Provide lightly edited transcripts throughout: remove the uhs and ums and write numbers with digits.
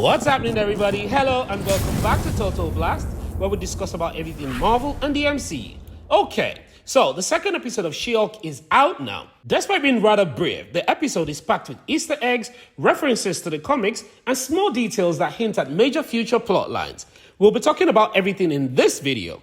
What's happening, everybody? Hello and welcome back to Total Blast, where we discuss about everything Marvel and the MCU. Okay, so the second episode of She-Hulk is out now. Despite being rather brief, the episode is packed with Easter eggs, references to the comics, and small details that hint at major future plot lines. We'll be talking about everything in this video.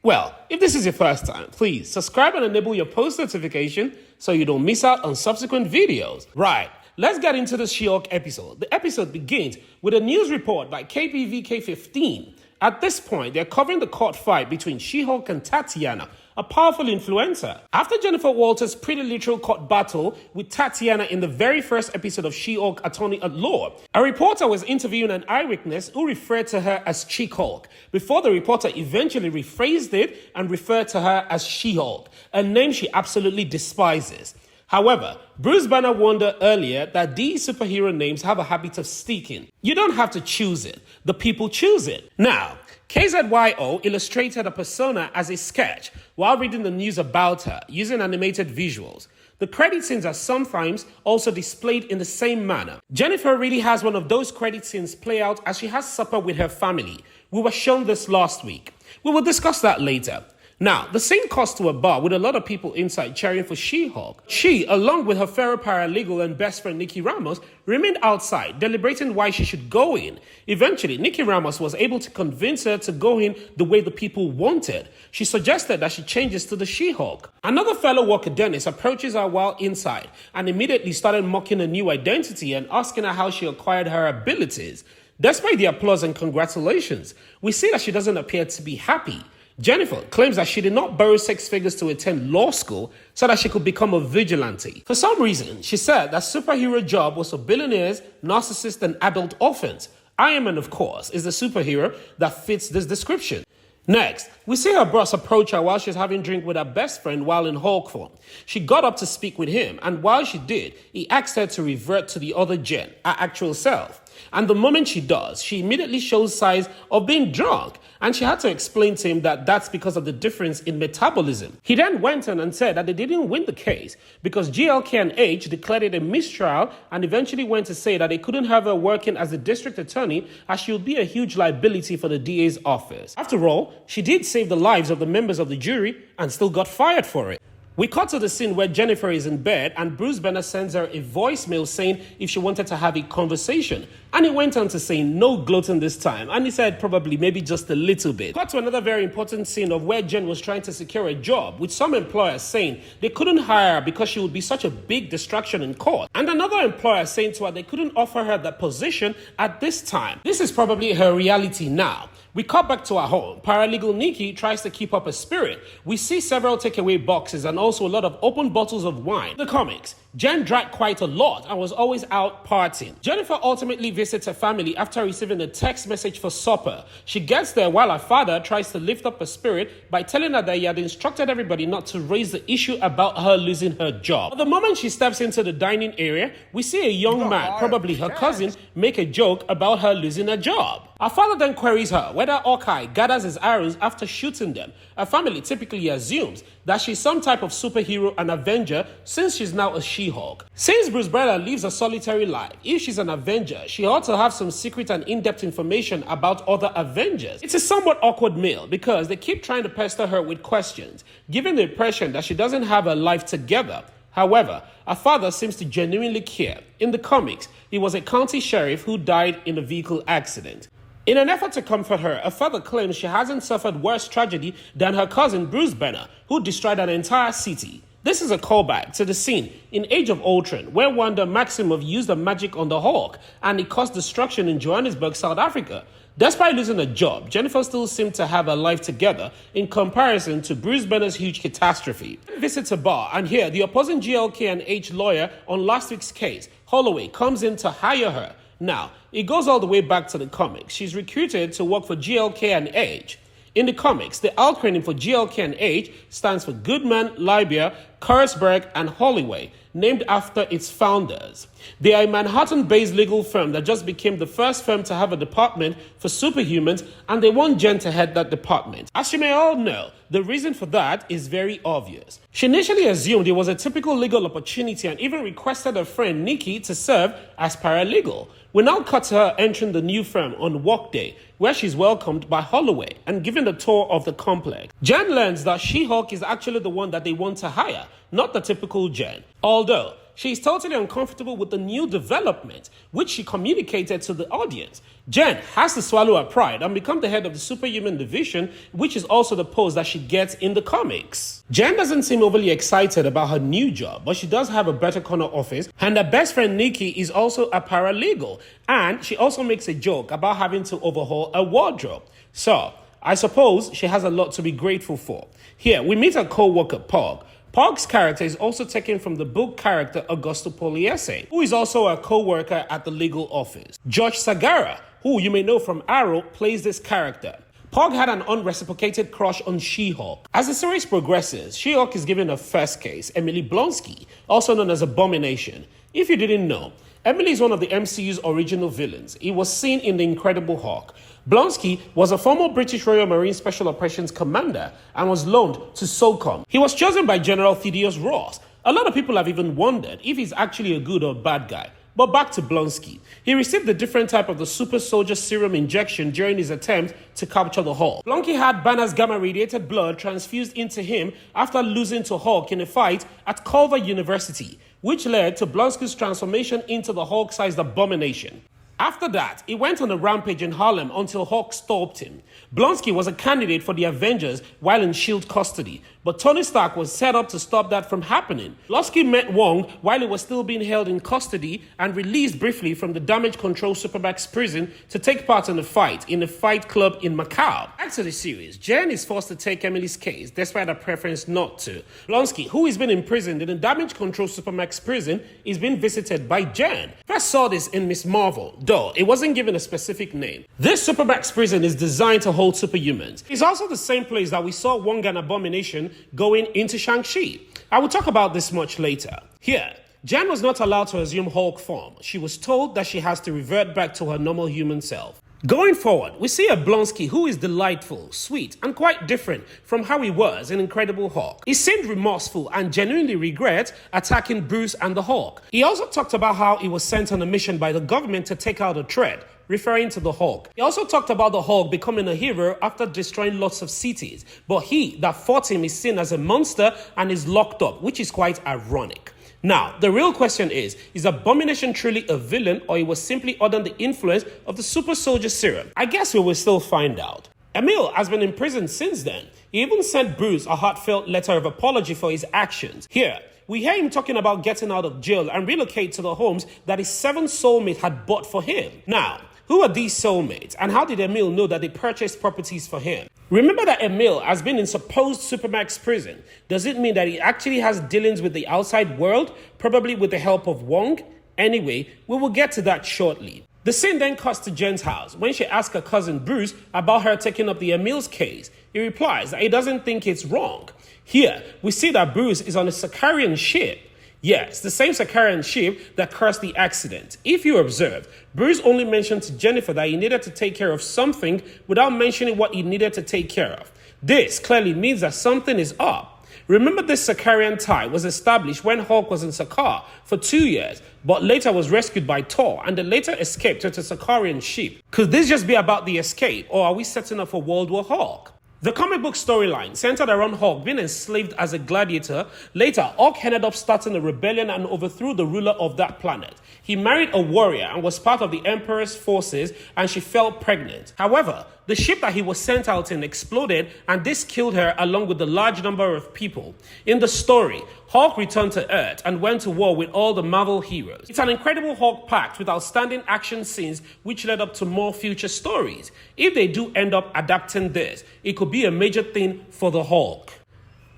Well, if this is your first time, please subscribe and enable your post notification so you don't miss out on subsequent videos. Right. Let's get into the She-Hulk episode. The episode begins with a news report by KPVK15. At this point, they're covering the court fight between She-Hulk and Tatiana, a powerful influencer. After Jennifer Walters' pretty literal court battle with Tatiana in the very first episode of She-Hulk Attorney at Law, a reporter was interviewing an eyewitness who referred to her as She-Hulk, before the reporter eventually rephrased it and referred to her as She-Hulk, a name she absolutely despises. However, Bruce Banner warned her earlier that these superhero names have a habit of sticking. You don't have to choose it. The people choose it. Now, KZYO illustrated a persona as a sketch while reading the news about her using animated visuals. The credit scenes are sometimes also displayed in the same manner. Jennifer really has one of those credit scenes play out as she has supper with her family. We were shown this last week. We will discuss that later. Now, the scene cuts to a bar with a lot of people inside cheering for She-Hulk. She, along with her fellow paralegal and best friend Nikki Ramos, remained outside, deliberating why she should go in. Eventually, Nikki Ramos was able to convince her to go in the way the people wanted. She suggested that she changes to the She-Hulk. Another fellow worker, Dennis, approaches her while inside and immediately started mocking her new identity and asking her how she acquired her abilities. Despite the applause and congratulations, we see that she doesn't appear to be happy. Jennifer claims that she did not borrow 6 figures to attend law school so that she could become a vigilante. For some reason, she said that superhero job was for billionaires, narcissists, and adult orphans. Iron Man, of course, is the superhero that fits this description. Next, we see her boss approach her while she's having a drink with her best friend while in Hulk form. She got up to speak with him, and while she did, he asked her to revert to the other Jen, her actual self. And the moment she does, she immediately shows signs of being drunk, and she had to explain to him that that's because of the difference in metabolism. He then went on and said that they didn't win the case because GLK and H declared it a mistrial and eventually went to say that they couldn't have her working as the district attorney as she would be a huge liability for the DA's office. After all, she did save the lives of the members of the jury and still got fired for it. We cut to the scene where Jennifer is in bed and Bruce Banner sends her a voicemail saying if she wanted to have a conversation. And he went on to say no gloating this time. And he said probably maybe just a little bit. Cut to another very important scene of where Jen was trying to secure a job, with some employers saying they couldn't hire her because she would be such a big distraction in court. And another employer saying to her they couldn't offer her that position at this time. This is probably her reality now. We cut back to our home. Paralegal Nikki tries to keep up a spirit. We see several takeaway boxes and also a lot of open bottles of wine. The comics. Jen drank quite a lot and was always out partying. Jennifer ultimately visits her family after receiving a text message for supper. She gets there while her father tries to lift up her spirit by telling her that he had instructed everybody not to raise the issue about her losing her job. But the moment she steps into the dining area, we see a young man, probably her cousin, make a joke about her losing her job. Her father then queries her whether Hawkeye gathers his arrows after shooting them. Her family typically assumes that she's some type of superhero and Avenger since she's now a She-Hulk. Since Bruce Banner lives a solitary life, if she's an Avenger, she ought to have some secret and in-depth information about other Avengers. It's a somewhat awkward meal because they keep trying to pester her with questions, giving the impression that she doesn't have her life together. However, her father seems to genuinely care. In the comics, he was a county sheriff who died in a vehicle accident. In an effort to comfort her, her father claims she hasn't suffered worse tragedy than her cousin Bruce Banner, who destroyed an entire city. This is a callback to the scene in Age of Ultron, where Wanda Maximoff used the magic on the Hulk, and it caused destruction in Johannesburg, South Africa. Despite losing a job, Jennifer still seemed to have her life together in comparison to Bruce Banner's huge catastrophe. Visits a bar, and here the opposing GLK and H lawyer on last week's case, Holloway, comes in to hire her. Now, it goes all the way back to the comics. She's recruited to work for GLK and H. In the comics, the acronym for GLK and H stands for Goodman, Libya, Kurzberg, and Holloway, named after its founders. They are a Manhattan-based legal firm that just became the first firm to have a department for superhumans, and they want Jen to head that department. As you may all know, the reason for that is very obvious. She initially assumed it was a typical legal opportunity and even requested her friend Nikki to serve as paralegal. We now cut to her entering the new firm on workday, where she's welcomed by Holloway and given a tour of the complex. Jen learns that She-Hulk is actually the one that they want to hire, not the typical Jen. Although, she is totally uncomfortable with the new development, which she communicated to the audience. Jen has to swallow her pride and become the head of the superhuman division, which is also the post that she gets in the comics. Jen doesn't seem overly excited about her new job, but she does have a better corner office, and her best friend Nikki is also a paralegal, and she also makes a joke about having to overhaul a wardrobe. So, I suppose she has a lot to be grateful for. Here, we meet her co-worker Pog. Pog's character is also taken from the book character Augusto Poliese, who is also a co-worker at the legal office. Josh Sakaar, who you may know from Arrow, plays this character. Pog had an unreciprocated crush on She-Hulk. As the series progresses, She-Hulk is given her first case, Emily Blonsky, also known as Abomination. If you didn't know, Emily is one of the MCU's original villains. He was seen in The Incredible Hulk. Blonsky was a former British Royal Marine Special Operations Commander and was loaned to SOCOM. He was chosen by General Thaddeus Ross. A lot of people have even wondered if he's actually a good or bad guy. But back to Blonsky. He received a different type of the super soldier serum injection during his attempt to capture the Hulk. Blonsky had Banner's gamma-radiated blood transfused into him after losing to Hulk in a fight at Culver University, which led to Blonsky's transformation into the Hulk-sized Abomination. After that, he went on a rampage in Harlem until Hulk stopped him. Blonsky was a candidate for the Avengers while in S.H.I.E.L.D. custody, but Tony Stark was set up to stop that from happening. Blonsky met Wong while he was still being held in custody and released briefly from the damage control Supermax prison to take part in a fight in a fight club in Macau. Back to the series, Jen is forced to take Emily's case despite her preference not to. Blonsky, who has been imprisoned in a damage control Supermax prison, is being visited by Jen. First saw this in Miss Marvel, though it wasn't given a specific name. This Supermax prison is designed to hold superhumans. It's also the same place that we saw Wong and Abomination going into Shang-Chi. I will talk about this much later. Here, Jen was not allowed to assume Hulk form. She was told that she has to revert back to her normal human self. Going forward, we see a Blonsky who is delightful, sweet, and quite different from how he was in Incredible Hulk. He seemed remorseful and genuinely regret attacking Bruce and the Hulk. He also talked about how he was sent on a mission by the government to take out a threat, referring to the Hulk. He also talked about the Hulk becoming a hero after destroying lots of cities, but he that fought him is seen as a monster and is locked up, which is quite ironic. Now, the real question is Abomination truly a villain, or he was simply under the influence of the super soldier serum? I guess we will still find out. Emil has been in prison since then. He even sent Bruce a heartfelt letter of apology for his actions. Here, we hear him talking about getting out of jail and relocate to the homes that his 7th soulmate had bought for him. Now, who are these soulmates, and how did Emil know that they purchased properties for him? Remember that Emil has been in supposed Supermax prison. Does it mean that he actually has dealings with the outside world, probably with the help of Wong? Anyway, we will get to that shortly. The scene then cuts to Jen's house when she asks her cousin Bruce about her taking up the Emil's case. He replies that he doesn't think it's wrong. Here, we see that Bruce is on a Sakarian ship. Yes, the same Sakarian ship that caused the accident. If you observed, Bruce only mentioned to Jennifer that he needed to take care of something without mentioning what he needed to take care of. This clearly means that something is up. Remember, this Sakarian tie was established when Hulk was in Sakaar for 2 years, but later was rescued by Thor and then later escaped to a Sakarian ship. Could this just be about the escape, or are we setting up for World War Hulk? The comic book storyline centered around Hulk being enslaved as a gladiator. Later, Hulk ended up starting a rebellion and overthrew the ruler of that planet. He married a warrior and was part of the Emperor's forces, and she fell pregnant. However, the ship that he was sent out in exploded, and this killed her along with a large number of people. In the story, Hulk returned to Earth and went to war with all the Marvel heroes. It's an Incredible Hulk packed with outstanding action scenes which led up to more future stories. If they do end up adapting this, it could be a major thing for the Hulk.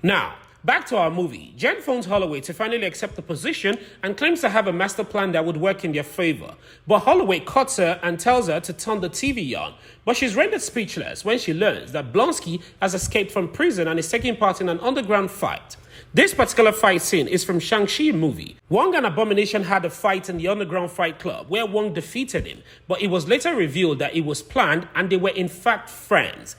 Now, back to our movie. Jen phones Holloway to finally accept the position and claims to have a master plan that would work in their favor. But Holloway cuts her and tells her to turn the TV on. But she's rendered speechless when she learns that Blonsky has escaped from prison and is taking part in an underground fight. This particular fight scene is from Shang-Chi movie. Wong and Abomination had a fight in the underground fight club where Wong defeated him, but it was later revealed that it was planned and they were in fact friends.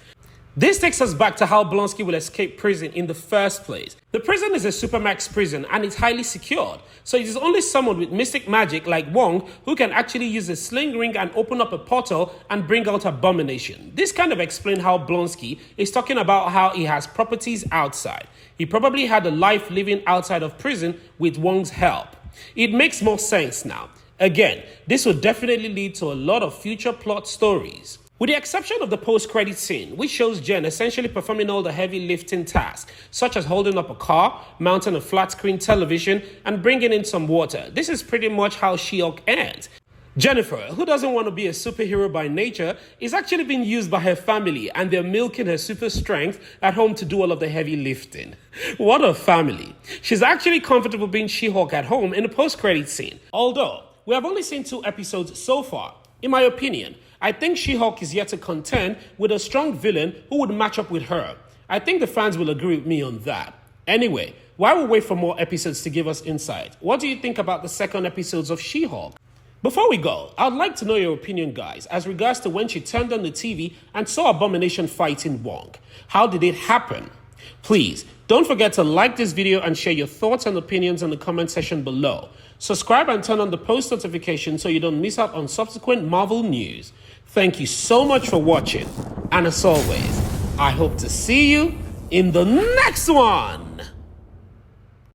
This takes us back to how Blonsky will escape prison in the first place. The prison is a supermax prison and it's highly secured, so it is only someone with mystic magic like Wong who can actually use a sling ring and open up a portal and bring out Abomination. This kind of explains how Blonsky is talking about how he has properties outside. He probably had a life living outside of prison with Wong's help. It makes more sense now. Again, this will definitely lead to a lot of future plot stories. With the exception of the post-credit scene, which shows Jen essentially performing all the heavy lifting tasks, such as holding up a car, mounting a flat-screen television, and bringing in some water. This is pretty much how She-Hulk ends. Jennifer, who doesn't want to be a superhero by nature, is actually being used by her family and they're milking her super strength at home to do all of the heavy lifting. What a family. She's actually comfortable being She-Hulk at home in the post-credit scene. Although, we have only seen 2 episodes so far. In my opinion, I think She-Hulk is yet to contend with a strong villain who would match up with her. I think the fans will agree with me on that. Anyway, while we wait for more episodes to give us insight, what do you think about the second episodes of She-Hulk? Before we go, I'd like to know your opinion, guys, as regards to when she turned on the TV and saw Abomination fighting Wong. How did it happen? Please, don't forget to like this video and share your thoughts and opinions in the comment section below. Subscribe and turn on the post notification so you don't miss out on subsequent Marvel news. Thank you so much for watching, and as always, I hope to see you in the next one!